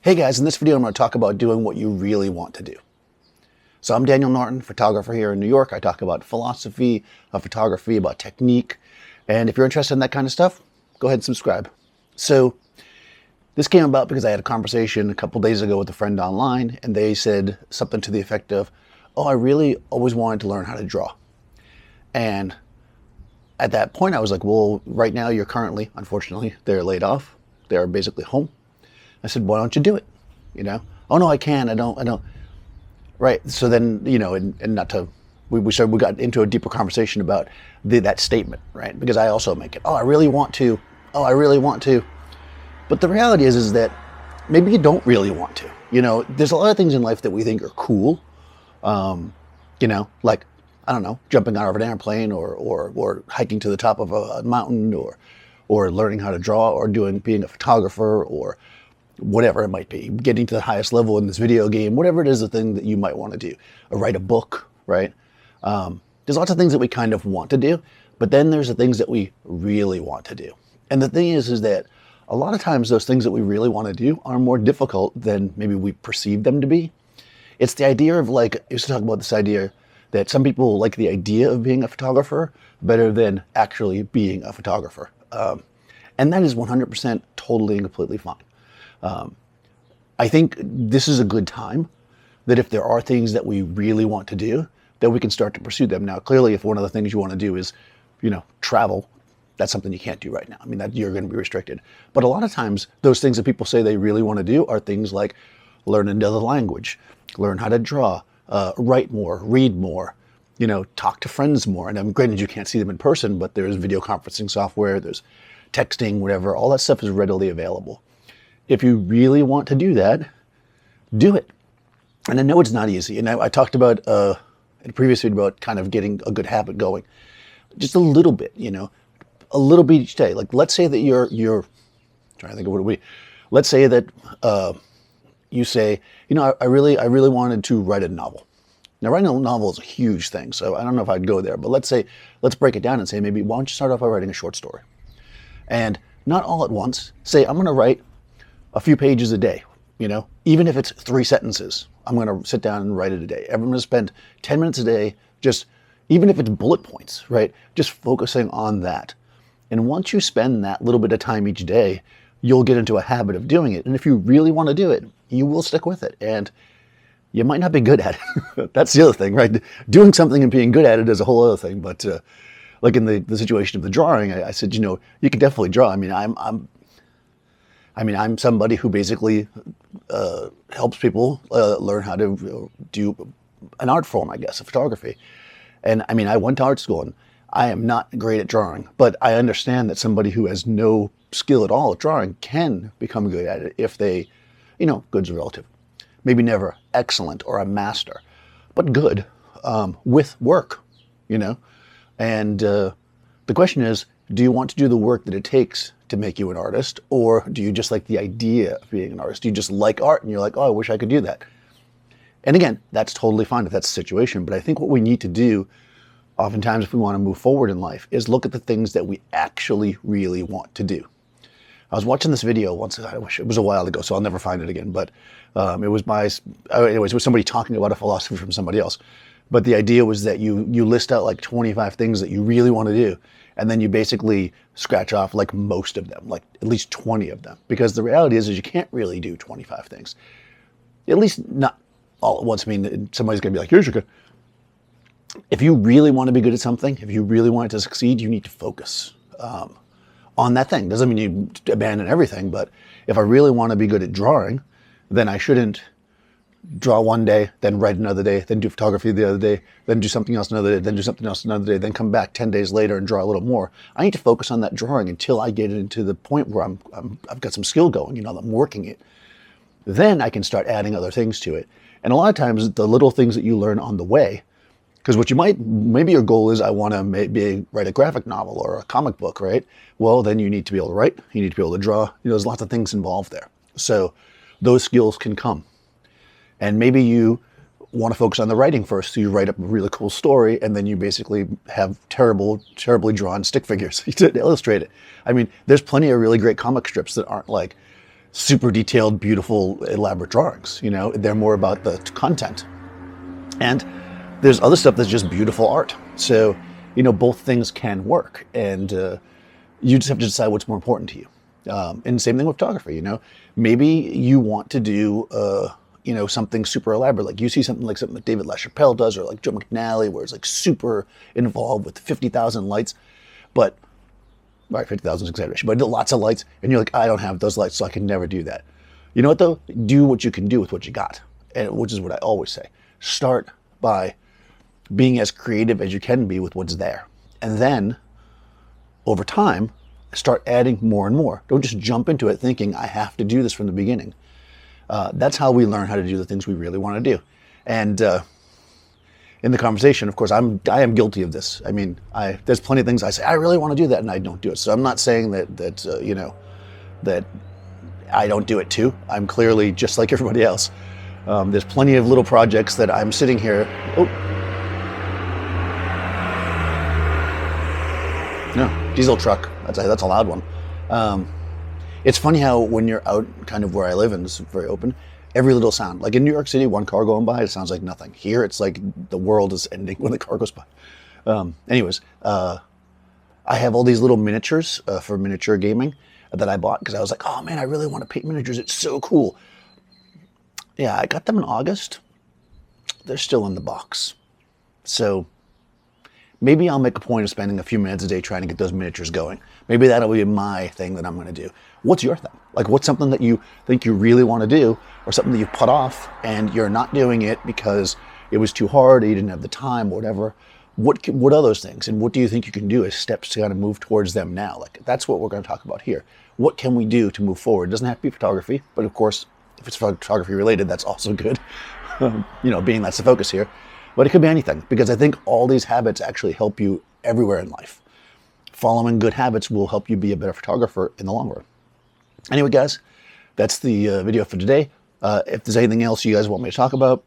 Hey guys, in this video I'm going to talk about doing what you really want to do. So I'm Daniel Norton, photographer here in New York. I talk about philosophy of photography, about technique, and if you're interested in that kind of stuff, go ahead and subscribe. So this came about because I had a conversation a couple days ago with a friend online, and they said something to the effect of, oh, I really always wanted to learn how to draw. And at that point I was like, well, right now you're currently, unfortunately, they're laid off. They're basically home. I said, why don't you do it? You know, oh no, I can. I don't. Right. So then, you know, and not to, we got into a deeper conversation about that statement, right? Because I also make it, oh, I really want to. Oh, I really want to. But the reality is that maybe you don't really want to. You know, there's a lot of things in life that we think are cool. You know, like, I don't know, jumping out of an airplane or hiking to the top of a mountain or learning how to draw or being a photographer or whatever it might be, getting to the highest level in this video game, whatever it is, the thing that you might want to do, or write a book, right? There's lots of things that we kind of want to do, but then there's the things that we really want to do. And the thing is that a lot of times those things that we really want to do are more difficult than maybe we perceive them to be. It's the idea of, like, I used to talk about this idea that some people like the idea of being a photographer better than actually being a photographer. And that is 100% totally and completely fine. I think this is a good time that if there are things that we really want to do, that we can start to pursue them. Now, clearly, if one of the things you want to do is, you know, travel, that's something you can't do right now. I mean, that you're going to be restricted. But a lot of times, those things that people say they really want to do are things like learn another language, learn how to draw, write more, read more, you know, talk to friends more. And I'm granted you can't see them in person, but there's video conferencing software, there's texting, whatever. All that stuff is readily available. If you really want to do that, do it. And I know it's not easy. And I talked about in a previous video about kind of getting a good habit going. Just a little bit, you know, a little bit each day. Like, let's say that you're trying to think of what let's say that you say, you know, I really wanted to write a novel. Now, writing a novel is a huge thing, so I don't know if I'd go there. But let's break it down and say, maybe why don't you start off by writing a short story? And not all at once. Say, I'm going to write a few pages a day, you know, even if it's 3 sentences, I'm going to sit down and write it a day. I'm going to spend 10 minutes a day, just, even if it's bullet points, right? Just focusing on that. And once you spend that little bit of time each day, you'll get into a habit of doing it. And if you really want to do it, you will stick with it. And you might not be good at it. That's the other thing, right? Doing something and being good at it is a whole other thing. But like in the situation of the drawing, I said, you know, you can definitely draw. I mean, I'm somebody who basically helps people learn how to do an art form, I guess, of photography. And I mean, I went to art school, and I am not great at drawing, but I understand that somebody who has no skill at all at drawing can become good at it if they, you know, good's relative. Maybe never excellent or a master, but good with work, you know. And the question is, do you want to do the work that it takes to make you an artist, or do you just like the idea of being an artist? Do you just like art and you're like, oh, I wish I could do that? And again, that's totally fine if that's the situation, but I think what we need to do oftentimes if we want to move forward in life is look at the things that we actually really want to do. I was watching this video once, I wish it was a while ago, so I'll never find it again, but it was somebody talking about a philosophy from somebody else. But the idea was that you list out like 25 things that you really want to do, and then you basically scratch off like most of them, like at least 20 of them. Because the reality is you can't really do 25 things. At least not all at once. I mean, somebody's going to be like, here's your good. If you really want to be good at something, if you really want it to succeed, you need to focus on that thing. Doesn't mean you abandon everything, but if I really want to be good at drawing, then I shouldn't draw one day, then write another day, then do photography the other day, then do something else another day, then do something else another day, then come back 10 days later and draw a little more. I need to focus on that drawing until I get into the point where I've got some skill going, you know, I'm working it. Then I can start adding other things to it. And a lot of times the little things that you learn on the way, because maybe your goal is I want to maybe write a graphic novel or a comic book, right? Well, then you need to be able to write, you need to be able to draw, you know, there's lots of things involved there. So those skills can come. And maybe you want to focus on the writing first, so you write up a really cool story, and then you basically have terribly drawn stick figures to illustrate it. I mean, there's plenty of really great comic strips that aren't like super detailed, beautiful, elaborate drawings. You know, they're more about the content. And there's other stuff that's just beautiful art. So, you know, both things can work, and you just have to decide what's more important to you. And same thing with photography. You know, maybe you want to do, you know, something super elaborate. Like you see something that David LaChapelle does, or like Joe McNally, where it's like super involved with 50,000 lights. But, right, 50,000 is exaggeration, but lots of lights, and you're like, I don't have those lights, so I can never do that. You know what though? Do what you can do with what you got, and which is what I always say. Start by being as creative as you can be with what's there. And then, over time, start adding more and more. Don't just jump into it thinking, I have to do this from the beginning. That's how we learn how to do the things we really want to do. And in the conversation, of course, I am guilty of this. I mean, there's plenty of things I say, I really want to do that, and I don't do it. So I'm not saying that you know, that I don't do it too. I'm clearly just like everybody else. There's plenty of little projects that I'm sitting here. Oh, no, diesel truck. That's a loud one. It's funny how when you're out kind of where I live, and it's very open, every little sound, like in New York City, one car going by, it sounds like nothing. Here, it's like the world is ending when the car goes by. Anyways, I have all these little miniatures for miniature gaming that I bought because I was like, oh man, I really want to paint miniatures. It's so cool. Yeah, I got them in August. They're still in the box. So maybe I'll make a point of spending a few minutes a day trying to get those miniatures going. Maybe that'll be my thing that I'm going to do. What's your thing? Like, what's something that you think you really want to do, or something that you've put off and you're not doing it because it was too hard or you didn't have the time or whatever? What are those things, and what do you think you can do as steps to kind of move towards them now? Like, that's what we're going to talk about here. What can we do to move forward? It doesn't have to be photography, but of course, if it's photography related, that's also good. You know, being that's the focus here. But it could be anything, because I think all these habits actually help you everywhere in life. Following good habits will help you be a better photographer in the long run. Anyway, guys, that's the video for today. If there's anything else you guys want me to talk about,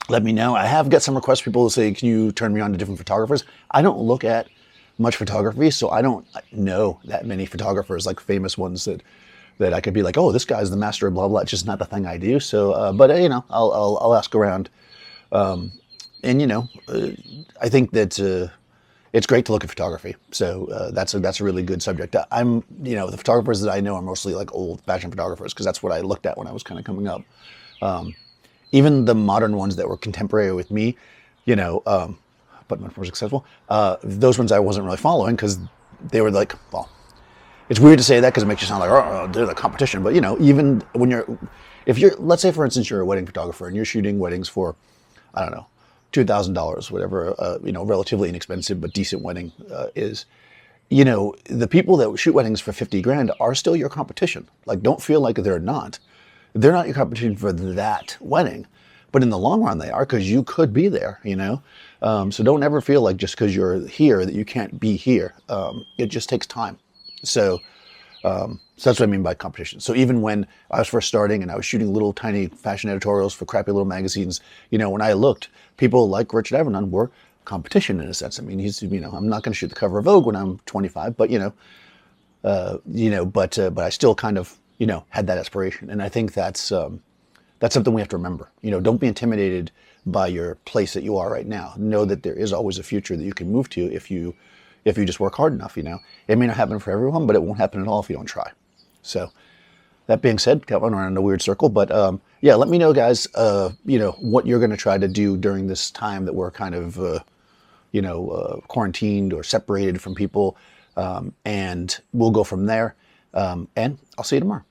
let me know. I have got some requests from people to say, can you turn me on to different photographers? I don't look at much photography, so I don't know that many photographers, like famous ones that I could be like, oh, this guy's the master of blah, blah. It's just not the thing I do. So, but you know, I'll ask around. And you know, I think that it's great to look at photography. So that's a really good subject. You know, the photographers that I know are mostly like old-fashioned photographers, because that's what I looked at when I was kind of coming up. Even the modern ones that were contemporary with me, you know, but much more successful. Those ones I wasn't really following because they were like, well, it's weird to say that because it makes you sound like, oh, they're the competition. But you know, even when if you're, let's say for instance, you're a wedding photographer and you're shooting weddings for, I don't know, $2,000, whatever, you know, relatively inexpensive but decent wedding is. You know, the people that shoot weddings for 50 grand are still your competition. Like, don't feel like they're not. They're not your competition for that wedding, but in the long run they are, because you could be there, you know? So don't ever feel like just because you're here that you can't be here. It just takes time. So that's what I mean by competition. So even when I was first starting and I was shooting little tiny fashion editorials for crappy little magazines, you know, when I looked, people like Richard Avedon were competition in a sense. I mean, he's, you know, I'm not going to shoot the cover of Vogue when I'm 25, but but I still kind of, you know, had that aspiration. And I think that's something we have to remember. You know, don't be intimidated by your place that you are right now. Know that there is always a future that you can move to if you just work hard enough, you know. It may not happen for everyone, but it won't happen at all if you don't try. So that being said, got one around in a weird circle, but yeah, let me know, guys, you know, what you're going to try to do during this time that we're kind of, quarantined or separated from people, and we'll go from there. And I'll see you tomorrow.